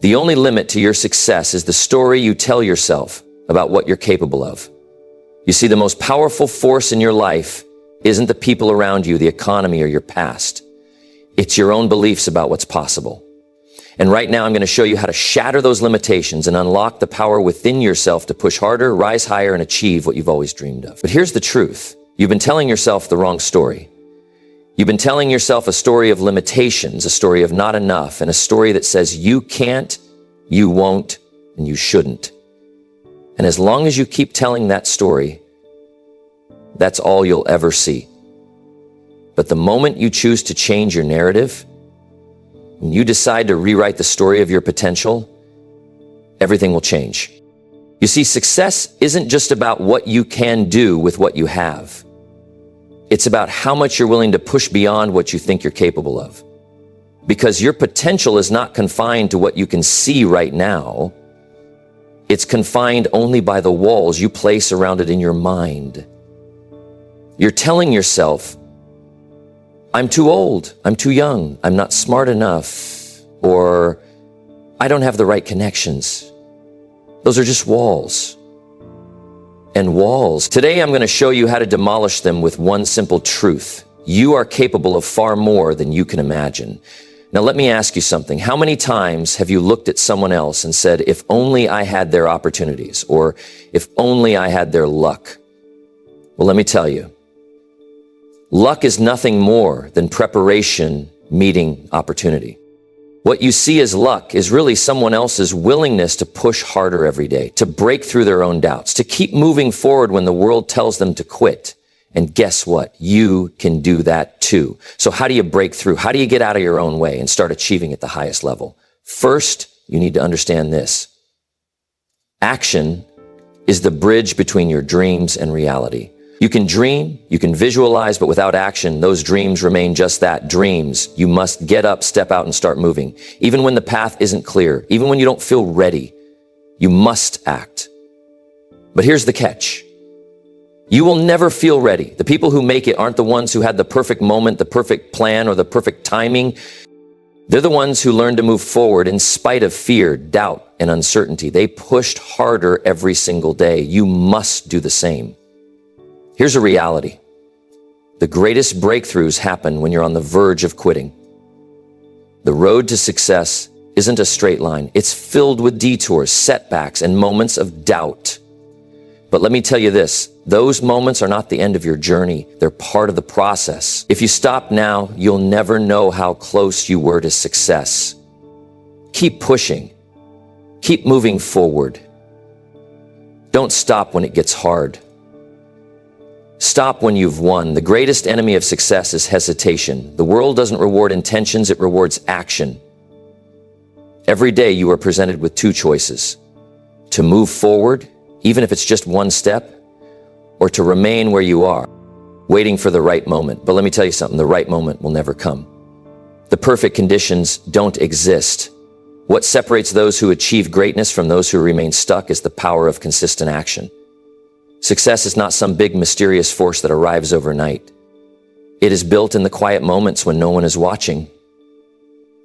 The only limit to your success is the story you tell yourself about what you're capable of. You see, the most powerful force in your life isn't the people around you, the economy, or your past. It's your own beliefs about what's possible. And right now, I'm going to show you how to shatter those limitations and unlock the power within yourself to push harder, rise higher, and achieve what you've always dreamed of. But here's the truth. You've been telling yourself the wrong story. You've been telling yourself a story of limitations, a story of not enough, and a story that says you can't, you won't, and you shouldn't. And as long as you keep telling that story, that's all you'll ever see. But the moment you choose to change your narrative, when you decide to rewrite the story of your potential, everything will change. You see, success isn't just about what you can do with what you have. It's about how much you're willing to push beyond what you think you're capable of. Because your potential is not confined to what you can see right now. It's confined only by the walls you place around it in your mind. You're telling yourself, I'm too old, I'm too young, I'm not smart enough, or I don't have the right connections. Those are just walls. And walls, today I'm going to show you how to demolish them with one simple truth. You are capable of far more than you can imagine. Now let me ask you something. How many times have you looked at someone else and said, if only I had their opportunities, or if only I had their luck? Well, let me tell you. Luck is nothing more than preparation meeting opportunity. What you see as luck is really someone else's willingness to push harder every day, to break through their own doubts, to keep moving forward when the world tells them to quit. And guess what? You can do that too. So how do you break through? How do you get out of your own way and start achieving at the highest level? First, you need to understand this. Action is the bridge between your dreams and reality. You can dream, you can visualize, but without action, those dreams remain just that, dreams. You must get up, step out, and start moving. Even when the path isn't clear, even when you don't feel ready, you must act. But here's the catch. You will never feel ready. The people who make it aren't the ones who had the perfect moment, the perfect plan, or the perfect timing. They're the ones who learned to move forward in spite of fear, doubt, and uncertainty. They pushed harder every single day. You must do the same. Here's a reality. The greatest breakthroughs happen when you're on the verge of quitting. The road to success isn't a straight line. It's filled with detours, setbacks, and moments of doubt. But let me tell you this, those moments are not the end of your journey. They're part of the process. If you stop now, you'll never know how close you were to success. Keep pushing. Keep moving forward. Don't stop when it gets hard. Stop when you've won. The greatest enemy of success is hesitation. The world doesn't reward intentions, it rewards action. Every day you are presented with two choices: to move forward, even if it's just one step, or to remain where you are, waiting for the right moment. But let me tell you something, the right moment will never come. The perfect conditions don't exist. What separates those who achieve greatness from those who remain stuck is the power of consistent action. Success is not some big mysterious force that arrives overnight. It is built in the quiet moments when no one is watching.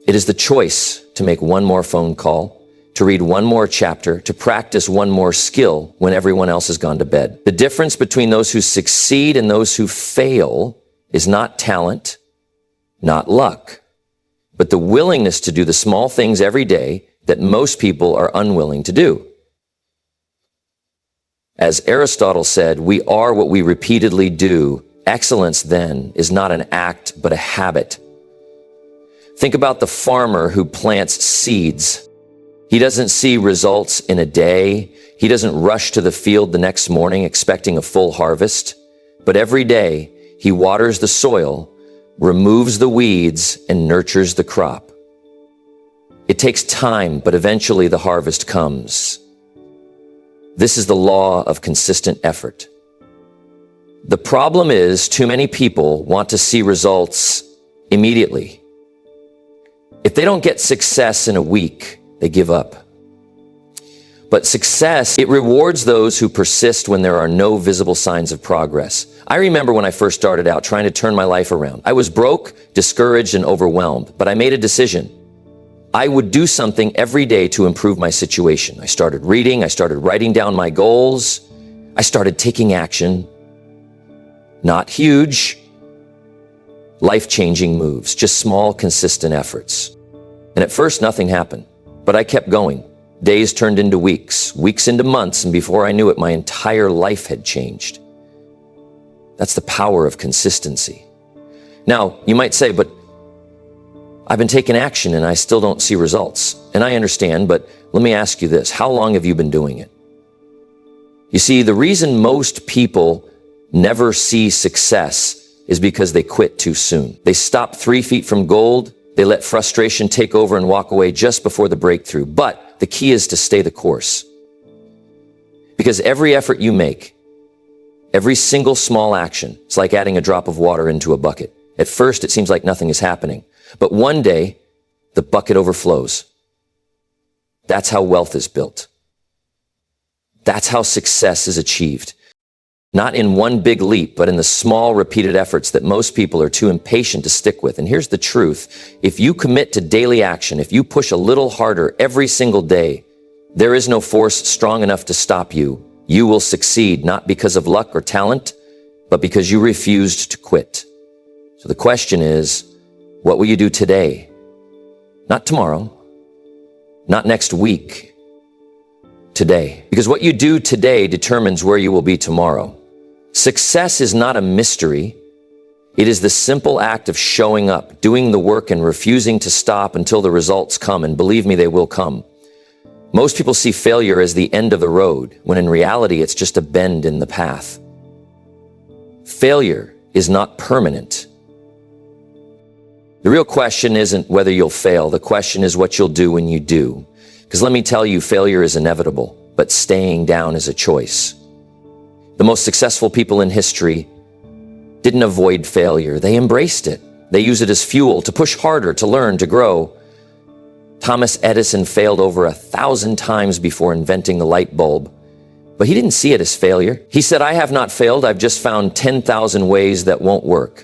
It is the choice to make one more phone call, to read one more chapter, to practice one more skill when everyone else has gone to bed. The difference between those who succeed and those who fail is not talent, not luck, but the willingness to do the small things every day that most people are unwilling to do. As Aristotle said, we are what we repeatedly do. Excellence, then, is not an act, but a habit. Think about the farmer who plants seeds. He doesn't see results in a day. He doesn't rush to the field the next morning expecting a full harvest. But every day, he waters the soil, removes the weeds, and nurtures the crop. It takes time, but eventually the harvest comes. This is the law of consistent effort. The problem is too many people want to see results immediately. If they don't get success in a week, they give up. But success, it rewards those who persist when there are no visible signs of progress. I remember when I first started out trying to turn my life around. I was broke, discouraged, and overwhelmed, but I made a decision. I would do something every day to improve my situation. I started reading, I started writing down my goals, I started taking action. Not huge, life-changing moves, just small, consistent efforts. And at first, nothing happened, but I kept going. Days turned into weeks, weeks into months, and before I knew it, my entire life had changed. That's the power of consistency. Now, you might say, but I've been taking action and I still don't see results. And I understand, but let me ask you this. How long have you been doing it? You see, the reason most people never see success is because they quit too soon. They stop 3 feet from gold. They let frustration take over and walk away just before the breakthrough. But the key is to stay the course. Because every effort you make, every single small action, it's like adding a drop of water into a bucket. At first, it seems like nothing is happening. But one day, the bucket overflows. That's how wealth is built. That's how success is achieved. Not in one big leap, but in the small, repeated efforts that most people are too impatient to stick with. And here's the truth. If you commit to daily action, if you push a little harder every single day, there is no force strong enough to stop you. You will succeed, not because of luck or talent, but because you refused to quit. So the question is, what will you do today? Not tomorrow, not next week, today. Because what you do today determines where you will be tomorrow. Success is not a mystery. It is the simple act of showing up, doing the work, and refusing to stop until the results come. And believe me, they will come. Most people see failure as the end of the road, when in reality, it's just a bend in the path. Failure is not permanent. The real question isn't whether you'll fail. The question is what you'll do when you do. Because let me tell you, failure is inevitable, but staying down is a choice. The most successful people in history didn't avoid failure. They embraced it. They used it as fuel to push harder, to learn, to grow. Thomas Edison failed over 1,000 times before inventing the light bulb, but he didn't see it as failure. He said, I have not failed. I've just found 10,000 ways that won't work.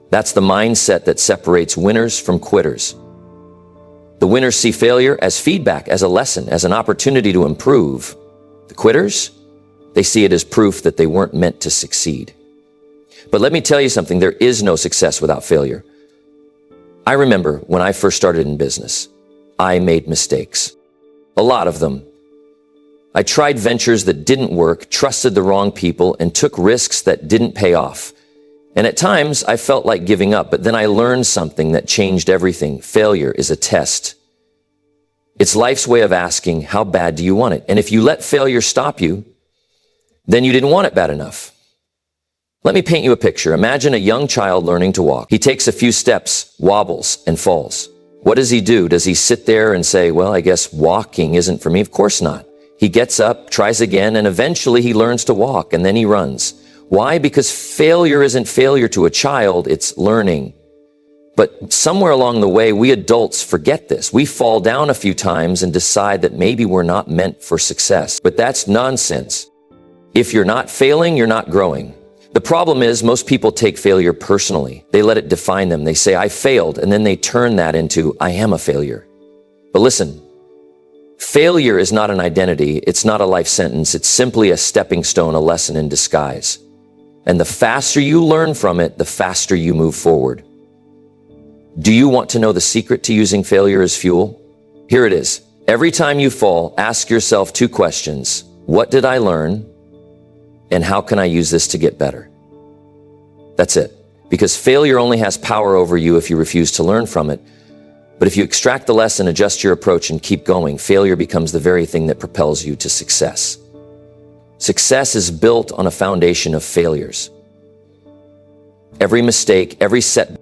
That's the mindset that separates winners from quitters. The winners see failure as feedback, as a lesson, as an opportunity to improve. The quitters, they see it as proof that they weren't meant to succeed. But let me tell you something, there is no success without failure. I remember when I first started in business, I made mistakes. A lot of them. I tried ventures that didn't work, trusted the wrong people, and took risks that didn't pay off. And at times, I felt like giving up, but then I learned something that changed everything. Failure is a test. It's life's way of asking, how bad do you want it? And if you let failure stop you, then you didn't want it bad enough. Let me paint you a picture. Imagine a young child learning to walk. He takes a few steps, wobbles, and falls. What does he do? Does he sit there and say, well, I guess walking isn't for me? Of course not. He gets up, tries again, and eventually he learns to walk, and then he runs. Why? Because failure isn't failure to a child, it's learning. But somewhere along the way, we adults forget this. We fall down a few times and decide that maybe we're not meant for success. But that's nonsense. If you're not failing, you're not growing. The problem is most people take failure personally. They let it define them. They say, I failed, and then they turn that into, I am a failure. But listen, failure is not an identity. It's not a life sentence. It's simply a stepping stone, a lesson in disguise. And the faster you learn from it, the faster you move forward. Do you want to know the secret to using failure as fuel? Here it is. Every time you fall, ask yourself 2 questions. What did I learn? And how can I use this to get better? That's it. Because failure only has power over you if you refuse to learn from it. But if you extract the lesson, adjust your approach, and keep going, failure becomes the very thing that propels you to success. Success is built on a foundation of failures. Every mistake, every setback,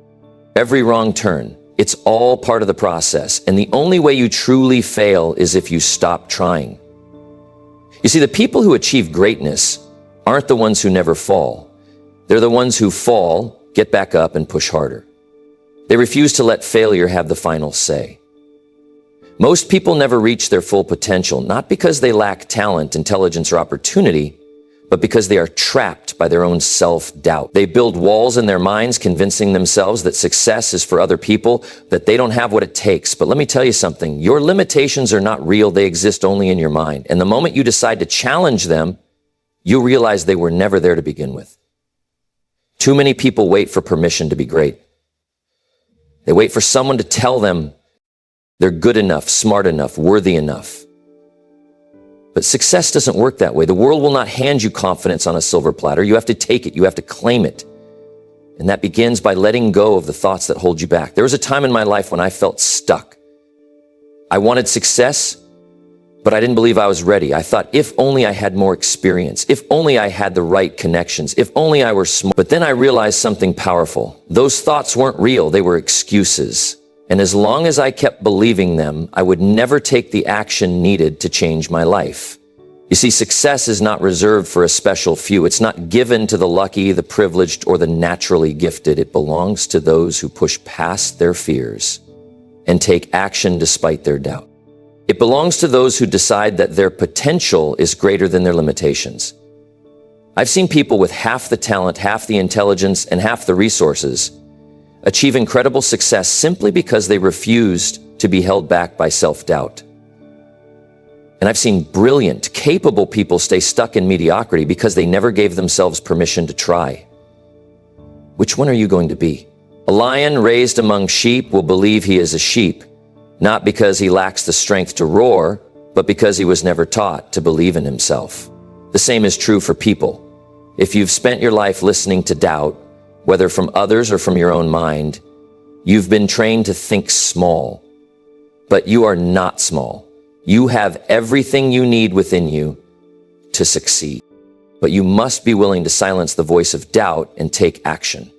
every wrong turn, it's all part of the process. And the only way you truly fail is if you stop trying. You see, the people who achieve greatness aren't the ones who never fall. They're the ones who fall, get back up, and push harder. They refuse to let failure have the final say. Most people never reach their full potential, not because they lack talent, intelligence, or opportunity, but because they are trapped trapped by their own self-doubt. They build walls in their minds, convincing themselves that success is for other people, that they don't have what it takes. But let me tell you something. Your limitations are not real. They exist only in your mind. And the moment you decide to challenge them, you realize they were never there to begin with. Too many people wait for permission to be great. They wait for someone to tell them they're good enough, smart enough, worthy enough. But success doesn't work that way. The world will not hand you confidence on a silver platter. You have to take it. You have to claim it. And that begins by letting go of the thoughts that hold you back. There was a time in my life when I felt stuck. I wanted success, but I didn't believe I was ready. I thought, if only I had more experience, if only I had the right connections, if only I were smart. But then I realized something powerful. Those thoughts weren't real. They were excuses. And as long as I kept believing them, I would never take the action needed to change my life. You see, success is not reserved for a special few. It's not given to the lucky, the privileged, or the naturally gifted. It belongs to those who push past their fears and take action despite their doubt. It belongs to those who decide that their potential is greater than their limitations. I've seen people with half the talent, half the intelligence, and half the resources achieve incredible success simply because they refused to be held back by self-doubt. And I've seen brilliant, capable people stay stuck in mediocrity because they never gave themselves permission to try. Which one are you going to be? A lion raised among sheep will believe he is a sheep, not because he lacks the strength to roar, but because he was never taught to believe in himself. The same is true for people. If you've spent your life listening to doubt, whether from others or from your own mind, you've been trained to think small. But you are not small. You have everything you need within you to succeed. But you must be willing to silence the voice of doubt and take action.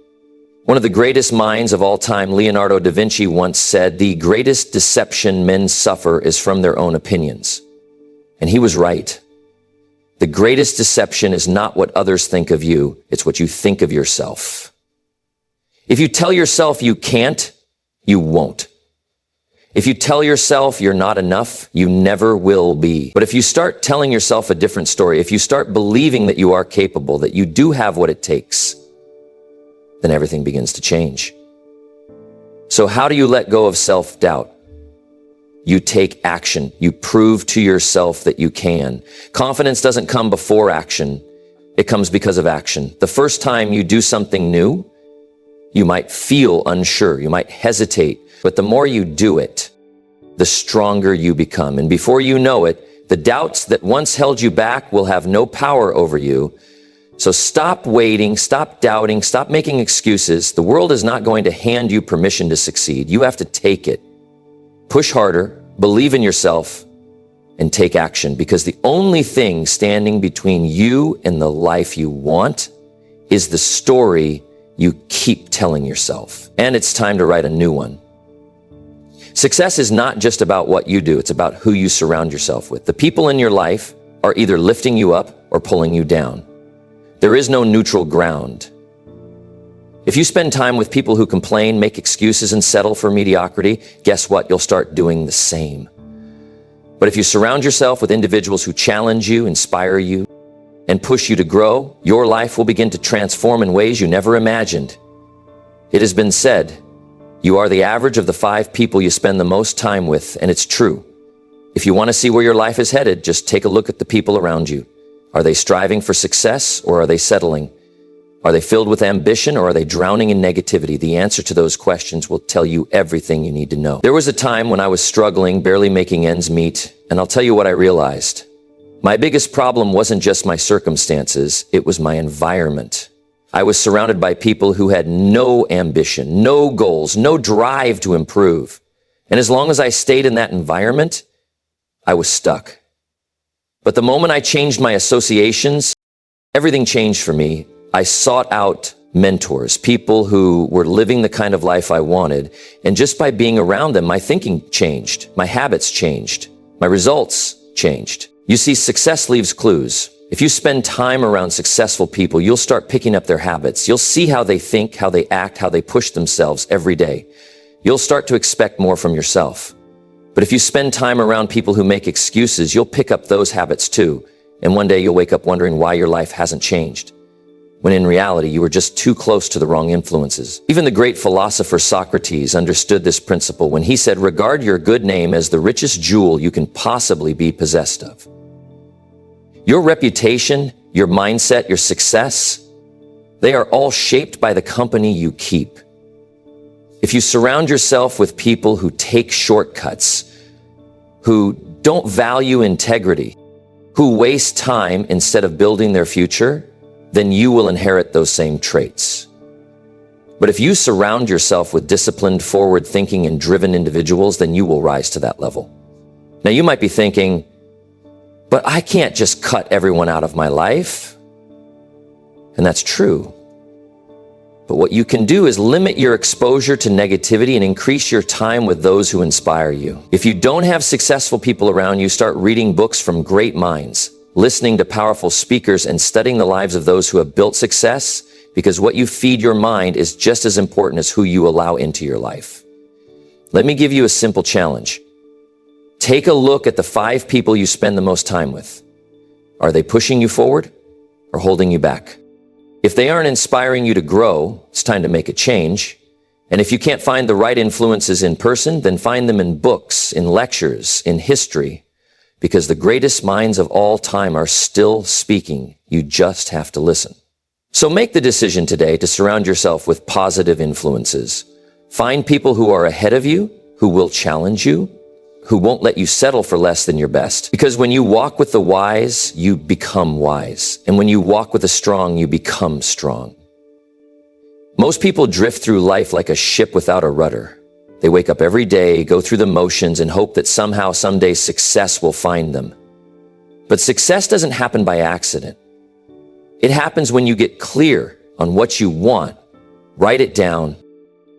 One of the greatest minds of all time, Leonardo da Vinci, once said, "The greatest deception men suffer is from their own opinions." And he was right. The greatest deception is not what others think of you, it's what you think of yourself. If you tell yourself you can't, you won't. If you tell yourself you're not enough, you never will be. But if you start telling yourself a different story, if you start believing that you are capable, that you do have what it takes, then everything begins to change. So how do you let go of self-doubt? You take action. You prove to yourself that you can. Confidence doesn't come before action. It comes because of action. The first time you do something new, you might feel unsure, you might hesitate, but the more you do it, the stronger you become. And before you know it, the doubts that once held you back will have no power over you. So stop waiting, stop doubting, stop making excuses. The world is not going to hand you permission to succeed. You have to take it. Push harder, believe in yourself, and take action, because the only thing standing between you and the life you want is the story you keep telling yourself. And it's time to write a new one. Success is not just about what you do. It's about who you surround yourself with. The people in your life are either lifting you up or pulling you down. There is no neutral ground. If you spend time with people who complain, make excuses, and settle for mediocrity, guess what? You'll start doing the same. But if you surround yourself with individuals who challenge you, inspire you, and push you to grow, your life will begin to transform in ways you never imagined. It has been said, you are the average of the 5 people you spend the most time with, and it's true. If you want to see where your life is headed, just take a look at the people around you. Are they striving for success, or are they settling? Are they filled with ambition, or are they drowning in negativity? The answer to those questions will tell you everything you need to know. There was a time when I was struggling, barely making ends meet, and I'll tell you what I realized. My biggest problem wasn't just my circumstances, it was my environment. I was surrounded by people who had no ambition, no goals, no drive to improve. And as long as I stayed in that environment, I was stuck. But the moment I changed my associations, everything changed for me. I sought out mentors, people who were living the kind of life I wanted. And just by being around them, my thinking changed, my habits changed, my results changed. You see, success leaves clues. If you spend time around successful people, you'll start picking up their habits. You'll see how they think, how they act, how they push themselves every day. You'll start to expect more from yourself. But if you spend time around people who make excuses, you'll pick up those habits too. And one day you'll wake up wondering why your life hasn't changed. when in reality you were just too close to the wrong influences. Even the great philosopher Socrates understood this principle when he said, "Regard your good name as the richest jewel you can possibly be possessed of." Your reputation, your mindset, your success, they are all shaped by the company you keep. If you surround yourself with people who take shortcuts, who don't value integrity, who waste time instead of building their future, then you will inherit those same traits. But if you surround yourself with disciplined, forward-thinking, and driven individuals, then you will rise to that level. Now, you might be thinking, but I can't just cut everyone out of my life. And that's true. But what you can do is limit your exposure to negativity and increase your time with those who inspire you. If you don't have successful people around you, start reading books from great minds, listening to powerful speakers, and studying the lives of those who have built success, because what you feed your mind is just as important as who you allow into your life. Let me give you a simple challenge. Take a look at the 5 people you spend the most time with. Are they pushing you forward or holding you back? If they aren't inspiring you to grow, it's time to make a change. And if you can't find the right influences in person, then find them in books, in lectures, in history, because the greatest minds of all time are still speaking. You just have to listen. So make the decision today to surround yourself with positive influences. Find people who are ahead of you, who will challenge you, who won't let you settle for less than your best. Because when you walk with the wise, you become wise. And when you walk with the strong, you become strong. Most people drift through life like a ship without a rudder. They wake up every day, go through the motions, and hope that somehow, someday, success will find them. But success doesn't happen by accident. It happens when you get clear on what you want, write it down,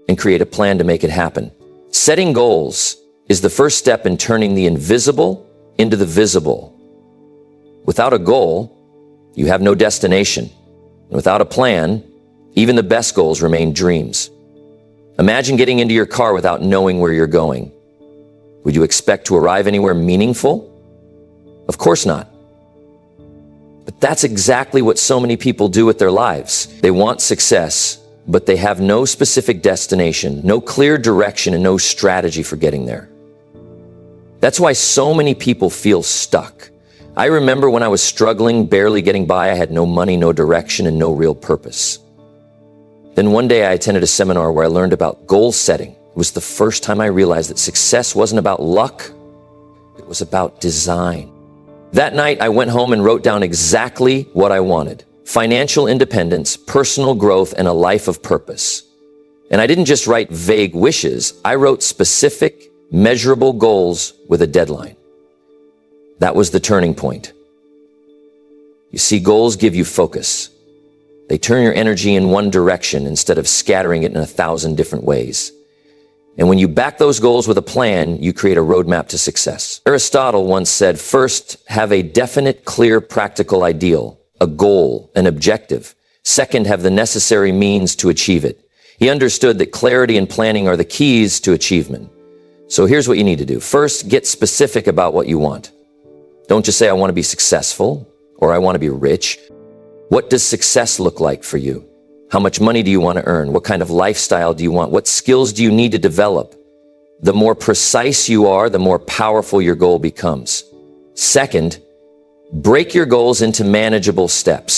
and create a plan to make it happen. Setting goals is the first step in turning the invisible into the visible. Without a goal, you have no destination. And without a plan, even the best goals remain dreams. Imagine getting into your car without knowing where you're going. Would you expect to arrive anywhere meaningful? Of course not. But that's exactly what so many people do with their lives. They want success, but they have no specific destination, no clear direction, and no strategy for getting there. That's why so many people feel stuck. I remember when I was struggling, barely getting by, I had no money, no direction, and no real purpose. Then one day I attended a seminar where I learned about goal setting. It was the first time I realized that success wasn't about luck, it was about design. That night I went home and wrote down exactly what I wanted: financial independence, personal growth, and a life of purpose. And I didn't just write vague wishes, I wrote specific, measurable goals with a deadline. That was the turning point. You see, goals give you focus. They turn your energy in one direction instead of scattering it in 1,000 different ways. And when you back those goals with a plan, you create a roadmap to success. Aristotle once said, first, have a definite, clear, practical ideal, a goal, an objective. Second, have the necessary means to achieve it. He understood that clarity and planning are the keys to achievement. So here's what you need to do. First, get specific about what you want. Don't just say, I want to be successful, or I want to be rich. What does success look like for you? How much money do you want to earn? What kind of lifestyle do you want? What skills do you need to develop? The more precise you are, the more powerful your goal becomes. Second, break your goals into manageable steps.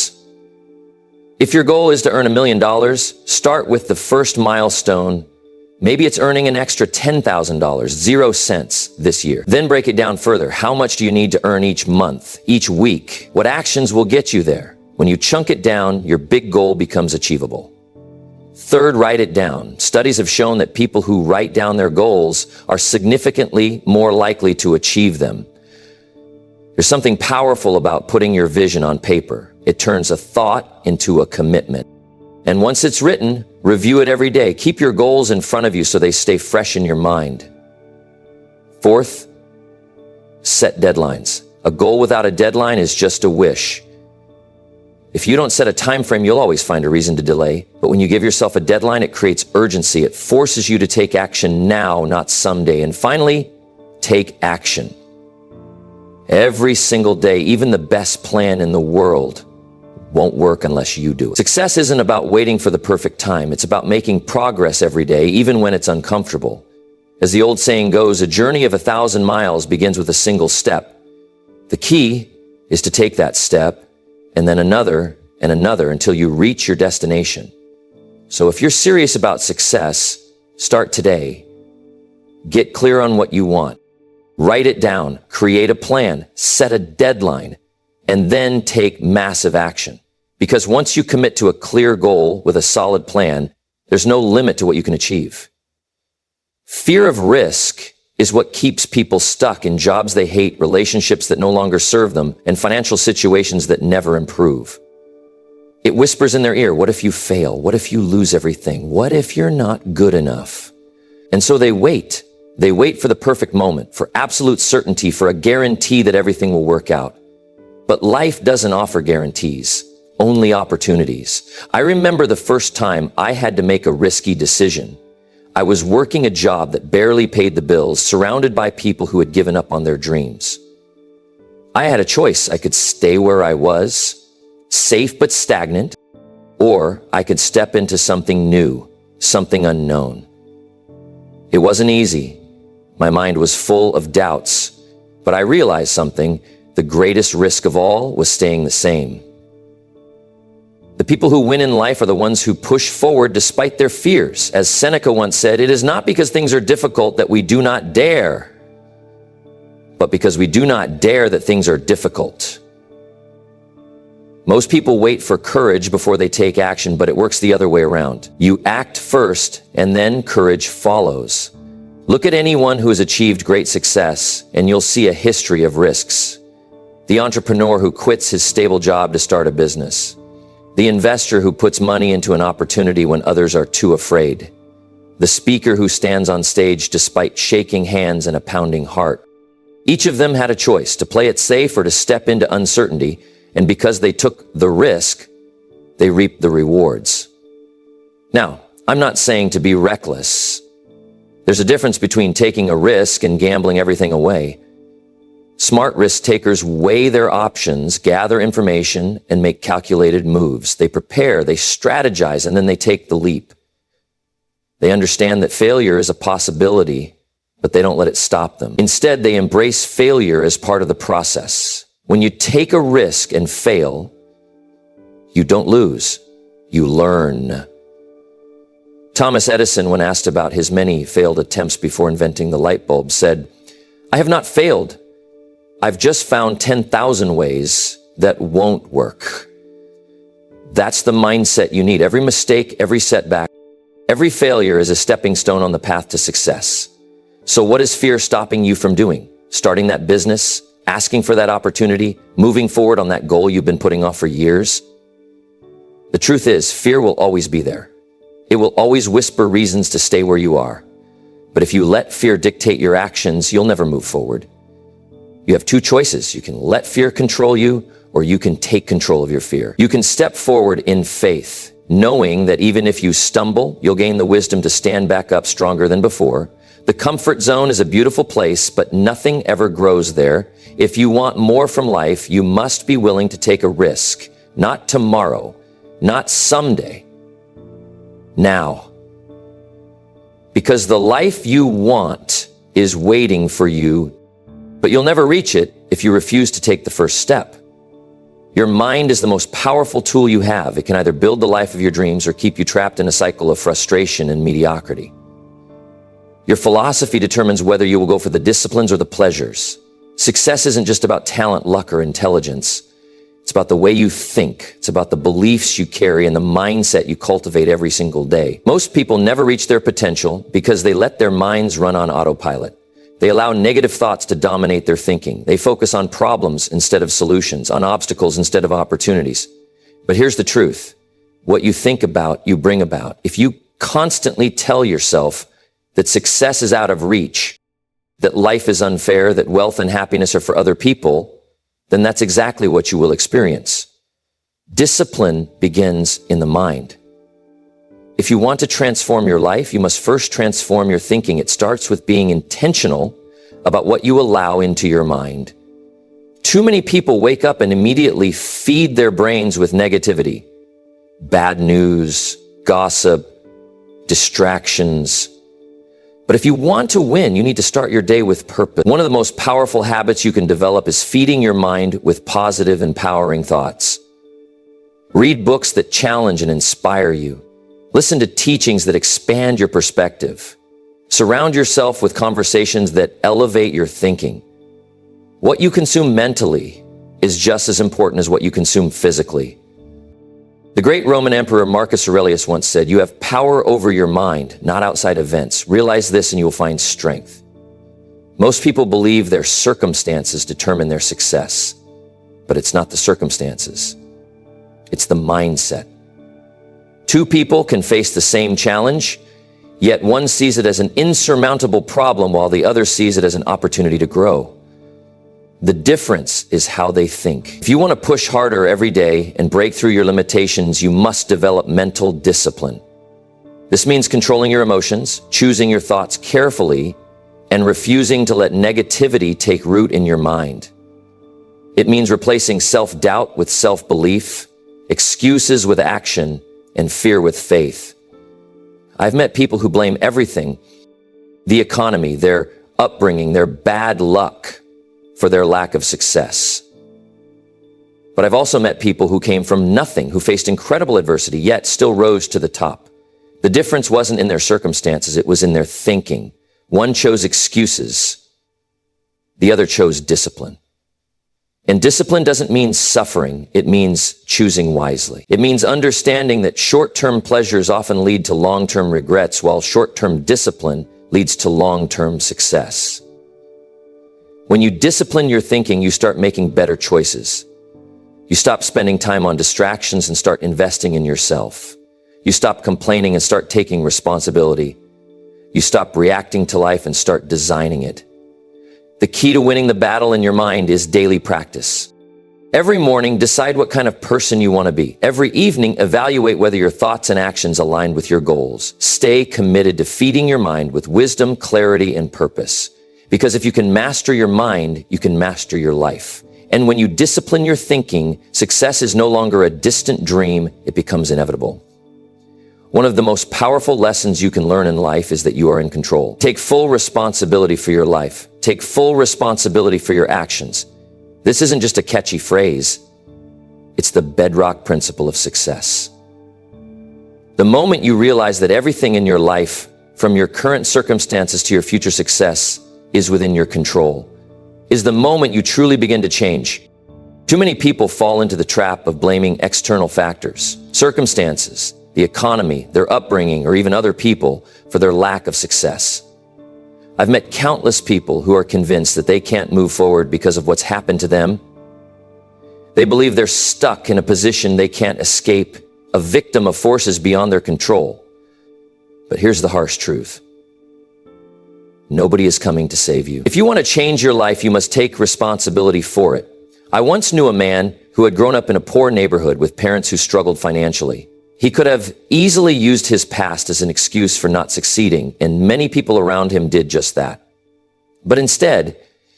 If your goal is to earn $1 million, start with the first milestone. Maybe it's earning an extra $10,000, 0 cents this year. Then break it down further. How much do you need to earn each month, each week? What actions will get you there? When you chunk it down, your big goal becomes achievable. Third, write it down. Studies have shown that people who write down their goals are significantly more likely to achieve them. There's something powerful about putting your vision on paper. It turns a thought into a commitment. And once it's written, review it every day. Keep your goals in front of you so they stay fresh in your mind. Fourth, set deadlines. A goal without a deadline is just a wish. If you don't set a time frame, you'll always find a reason to delay. But when you give yourself a deadline, it creates urgency. It forces you to take action now, not someday. And finally, take action. Every single day, even the best plan in the world won't work unless you do it. Success isn't about waiting for the perfect time. It's about making progress every day, even when it's uncomfortable. As the old saying goes, a journey of 1,000 miles begins with a single step. The key is to take that step and then another and another until you reach your destination. So if you're serious about success, start today. Get clear on what you want. Write it down, create a plan, set a deadline, and then take massive action. Because once you commit to a clear goal with a solid plan, there's no limit to what you can achieve. Fear of risk is what keeps people stuck in jobs they hate, relationships that no longer serve them, and financial situations that never improve. It whispers in their ear, what if you fail? What if you lose everything? What if you're not good enough? And so they wait. They wait for the perfect moment, for absolute certainty, for a guarantee that everything will work out. But life doesn't offer guarantees, only opportunities. I remember the first time I had to make a risky decision. I was working a job that barely paid the bills, surrounded by people who had given up on their dreams. I had a choice. I could stay where I was, safe but stagnant, or I could step into something new, something unknown. It wasn't easy. My mind was full of doubts, but I realized something. The greatest risk of all was staying the same. The people who win in life are the ones who push forward despite their fears. As Seneca once said, it is not because things are difficult that we do not dare, but because we do not dare that things are difficult. Most people wait for courage before they take action, but it works the other way around. You act first, and then courage follows. Look at anyone who has achieved great success, and you'll see a history of risks. The entrepreneur who quits his stable job to start a business. The investor who puts money into an opportunity when others are too afraid. The speaker who stands on stage despite shaking hands and a pounding heart. Each of them had a choice, to play it safe or to step into uncertainty, and because they took the risk, they reaped the rewards. Now, I'm not saying to be reckless. There's a difference between taking a risk and gambling everything away. Smart risk takers weigh their options, gather information, and make calculated moves. They prepare, they strategize, and then they take the leap. They understand that failure is a possibility, but they don't let it stop them. Instead, they embrace failure as part of the process. When you take a risk and fail, you don't lose, you learn. Thomas Edison, when asked about his many failed attempts before inventing the light bulb, said, "I have not failed. I've just found 10,000 ways that won't work." That's the mindset you need. Every mistake, every setback, every failure is a stepping stone on the path to success. So what is fear stopping you from doing? Starting that business, asking for that opportunity, moving forward on that goal you've been putting off for years? The truth is, fear will always be there. It will always whisper reasons to stay where you are. But if you let fear dictate your actions, you'll never move forward. You have two choices. You can let fear control you, or you can take control of your fear. You can step forward in faith, knowing that even if you stumble, you'll gain the wisdom to stand back up stronger than before. The comfort zone is a beautiful place, but nothing ever grows there. If you want more from life, you must be willing to take a risk. Not tomorrow, not someday, now. Because the life you want is waiting for you, but you'll never reach it if you refuse to take the first step. Your mind is the most powerful tool you have. It can either build the life of your dreams or keep you trapped in a cycle of frustration and mediocrity. Your philosophy determines whether you will go for the disciplines or the pleasures. Success isn't just about talent, luck, or intelligence. It's about the way you think. It's about the beliefs you carry and the mindset you cultivate every single day. Most people never reach their potential because they let their minds run on autopilot. They allow negative thoughts to dominate their thinking. They focus on problems instead of solutions, on obstacles instead of opportunities. But here's the truth. What you think about, you bring about. If you constantly tell yourself that success is out of reach, that life is unfair, that wealth and happiness are for other people, then that's exactly what you will experience. Discipline begins in the mind. If you want to transform your life, you must first transform your thinking. It starts with being intentional about what you allow into your mind. Too many people wake up and immediately feed their brains with negativity, bad news, gossip, distractions. But if you want to win, you need to start your day with purpose. One of the most powerful habits you can develop is feeding your mind with positive, empowering thoughts. Read books that challenge and inspire you. Listen to teachings that expand your perspective. Surround yourself with conversations that elevate your thinking. What you consume mentally is just as important as what you consume physically. The great Roman Emperor Marcus Aurelius once said, "You have power over your mind, not outside events. Realize this and you will find strength." Most people believe their circumstances determine their success, but it's not the circumstances. It's the mindset. Two people can face the same challenge, yet one sees it as an insurmountable problem while the other sees it as an opportunity to grow. The difference is how they think. If you want to push harder every day and break through your limitations, you must develop mental discipline. This means controlling your emotions, choosing your thoughts carefully, and refusing to let negativity take root in your mind. It means replacing self-doubt with self-belief, excuses with action, and fear with faith. I've met people who blame everything, the economy, their upbringing, their bad luck, for their lack of success. But I've also met people who came from nothing, who faced incredible adversity, yet still rose to the top. The difference wasn't in their circumstances, it was in their thinking. One chose excuses, the other chose discipline. And discipline doesn't mean suffering, it means choosing wisely. It means understanding that short-term pleasures often lead to long-term regrets, while short-term discipline leads to long-term success. When you discipline your thinking, you start making better choices. You stop spending time on distractions and start investing in yourself. You stop complaining and start taking responsibility. You stop reacting to life and start designing it. The key to winning the battle in your mind is daily practice. Every morning, decide what kind of person you want to be. Every evening, evaluate whether your thoughts and actions align with your goals. Stay committed to feeding your mind with wisdom, clarity, and purpose. Because if you can master your mind, you can master your life. And when you discipline your thinking, success is no longer a distant dream, it becomes inevitable. One of the most powerful lessons you can learn in life is that you are in control. Take full responsibility for your life. Take full responsibility for your actions. This isn't just a catchy phrase. It's the bedrock principle of success. The moment you realize that everything in your life, from your current circumstances to your future success, is within your control, is the moment you truly begin to change. Too many people fall into the trap of blaming external factors, circumstances, the economy, their upbringing, or even other people for their lack of success. I've met countless people who are convinced that they can't move forward because of what's happened to them. They believe they're stuck in a position they can't escape, a victim of forces beyond their control. But here's the harsh truth. Nobody is coming to save you. If you want to change your life, you must take responsibility for it. I once knew a man who had grown up in a poor neighborhood with parents who struggled financially. He could have easily used his past as an excuse for not succeeding, and many people around him did just that. But instead,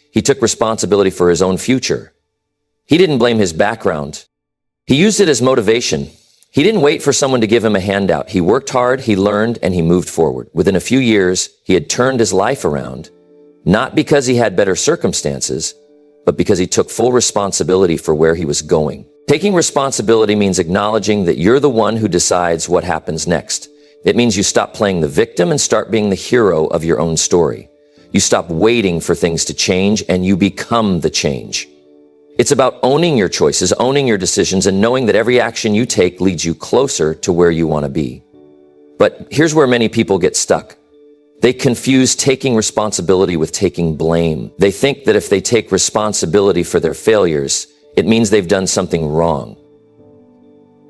he took responsibility for his own future. He didn't blame his background. He used it as motivation. He didn't wait for someone to give him a handout. He worked hard, he learned, and he moved forward. Within a few years, he had turned his life around, not because he had better circumstances, but because he took full responsibility for where he was going. Taking responsibility means acknowledging that you're the one who decides what happens next. It means you stop playing the victim and start being the hero of your own story. You stop waiting for things to change and you become the change. It's about owning your choices, owning your decisions, and knowing that every action you take leads you closer to where you want to be. But here's where many people get stuck. They confuse taking responsibility with taking blame. They think that if they take responsibility for their failures, it means they've done something wrong.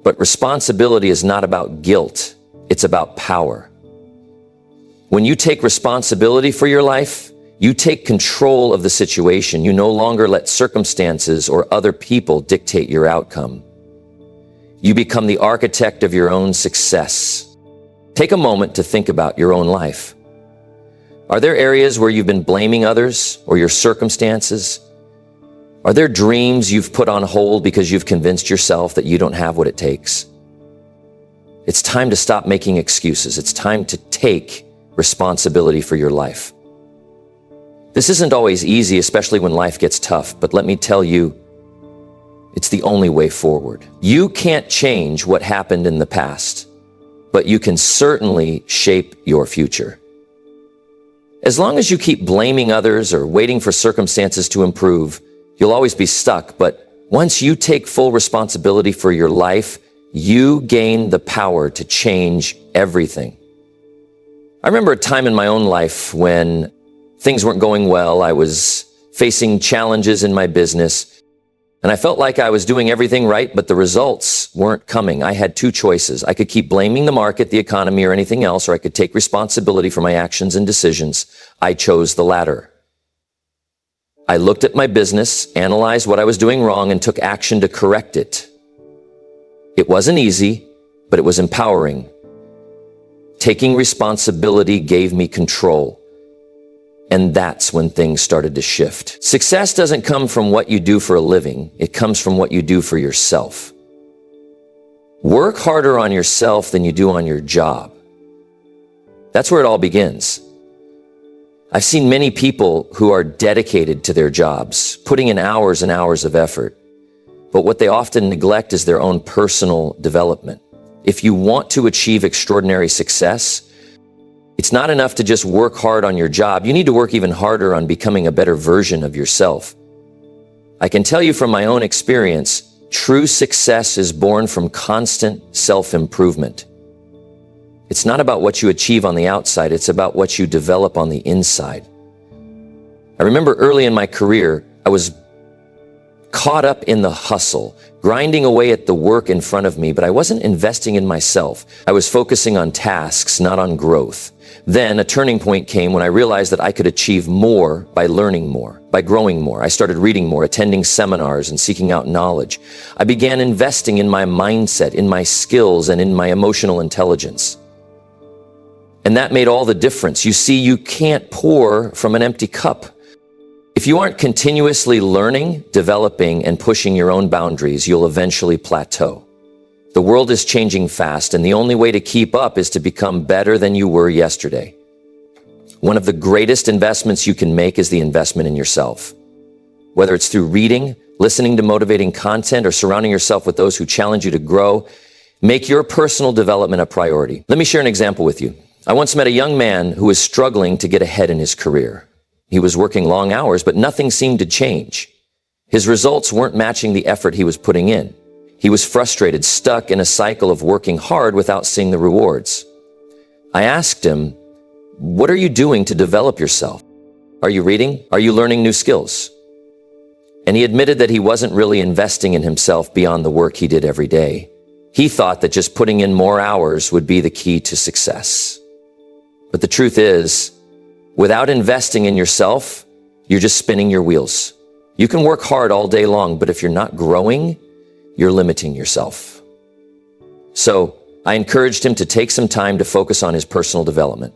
But responsibility is not about guilt, it's about power. When you take responsibility for your life, you take control of the situation. You no longer let circumstances or other people dictate your outcome. You become the architect of your own success. Take a moment to think about your own life. Are there areas where you've been blaming others or your circumstances? Are there dreams you've put on hold because you've convinced yourself that you don't have what it takes? It's time to stop making excuses. It's time to take responsibility for your life. This isn't always easy, especially when life gets tough, but let me tell you, it's the only way forward. You can't change what happened in the past, but you can certainly shape your future. As long as you keep blaming others or waiting for circumstances to improve, you'll always be stuck. But once you take full responsibility for your life, you gain the power to change everything. I remember a time in my own life when things weren't going well. I was facing challenges in my business, and I felt like I was doing everything right, but the results weren't coming. I had two choices. I could keep blaming the market, the economy, or anything else, or I could take responsibility for my actions and decisions. I chose the latter. I looked at my business, analyzed what I was doing wrong, and took action to correct it. It wasn't easy, but it was empowering. Taking responsibility gave me control. And that's when things started to shift. Success doesn't come from what you do for a living. It comes from what you do for yourself. Work harder on yourself than you do on your job. That's where it all begins. I've seen many people who are dedicated to their jobs, putting in hours and hours of effort. But what they often neglect is their own personal development. If you want to achieve extraordinary success, it's not enough to just work hard on your job. You need to work even harder on becoming a better version of yourself. I can tell you from my own experience, true success is born from constant self-improvement. It's not about what you achieve on the outside, it's about what you develop on the inside. I remember early in my career, I was caught up in the hustle, grinding away at the work in front of me, but I wasn't investing in myself. I was focusing on tasks, not on growth. Then a turning point came when I realized that I could achieve more by learning more, by growing more. I started reading more, attending seminars, and seeking out knowledge. I began investing in my mindset, in my skills, and in my emotional intelligence. And that made all the difference. You see, you can't pour from an empty cup. If you aren't continuously learning, developing, and pushing your own boundaries, you'll eventually plateau. The world is changing fast, and the only way to keep up is to become better than you were yesterday. One of the greatest investments you can make is the investment in yourself. Whether it's through reading, listening to motivating content, or surrounding yourself with those who challenge you to grow, make your personal development a priority. Let me share an example with you. I once met a young man who was struggling to get ahead in his career. He was working long hours, but nothing seemed to change. His results weren't matching the effort he was putting in. He was frustrated, stuck in a cycle of working hard without seeing the rewards. I asked him, "What are you doing to develop yourself? Are you reading? Are you learning new skills?" And he admitted that he wasn't really investing in himself beyond the work he did every day. He thought that just putting in more hours would be the key to success. But the truth is, without investing in yourself, you're just spinning your wheels. You can work hard all day long, but if you're not growing, you're limiting yourself. So I encouraged him to take some time to focus on his personal development.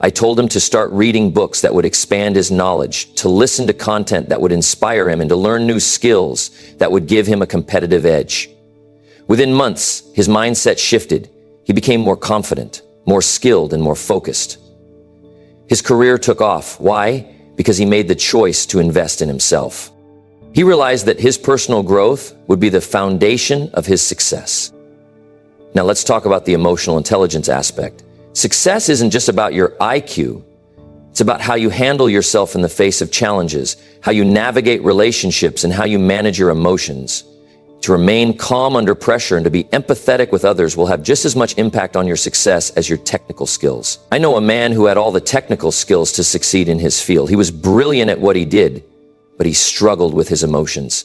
I told him to start reading books that would expand his knowledge, to listen to content that would inspire him, and to learn new skills that would give him a competitive edge. Within months, his mindset shifted. He became more confident, more skilled, and more focused. His career took off. Why? Because he made the choice to invest in himself. He realized that his personal growth would be the foundation of his success. Now let's talk about the emotional intelligence aspect. Success isn't just about your IQ. It's about how you handle yourself in the face of challenges, how you navigate relationships, and how you manage your emotions. To remain calm under pressure and to be empathetic with others will have just as much impact on your success as your technical skills. I know a man who had all the technical skills to succeed in his field. He was brilliant at what he did, but he struggled with his emotions.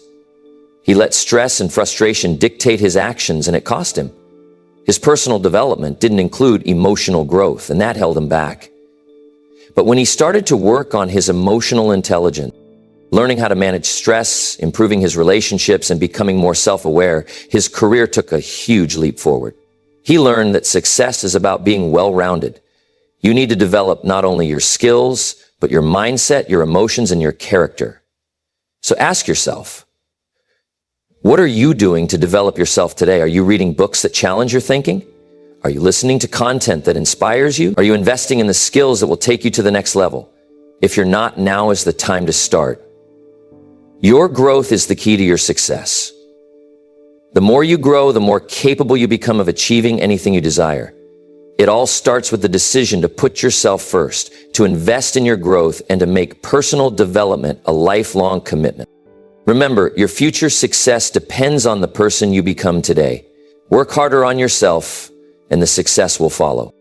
He let stress and frustration dictate his actions, and it cost him. His personal development didn't include emotional growth, and that held him back. But when he started to work on his emotional intelligence, learning how to manage stress, improving his relationships, and becoming more self-aware, his career took a huge leap forward. He learned that success is about being well-rounded. You need to develop not only your skills, but your mindset, your emotions, and your character. So ask yourself, what are you doing to develop yourself today? Are you reading books that challenge your thinking? Are you listening to content that inspires you? Are you investing in the skills that will take you to the next level? If you're not, now is the time to start. Your growth is the key to your success. The more you grow, the more capable you become of achieving anything you desire. It all starts with the decision to put yourself first, to invest in your growth, and to make personal development a lifelong commitment. Remember, your future success depends on the person you become today. Work harder on yourself, and the success will follow.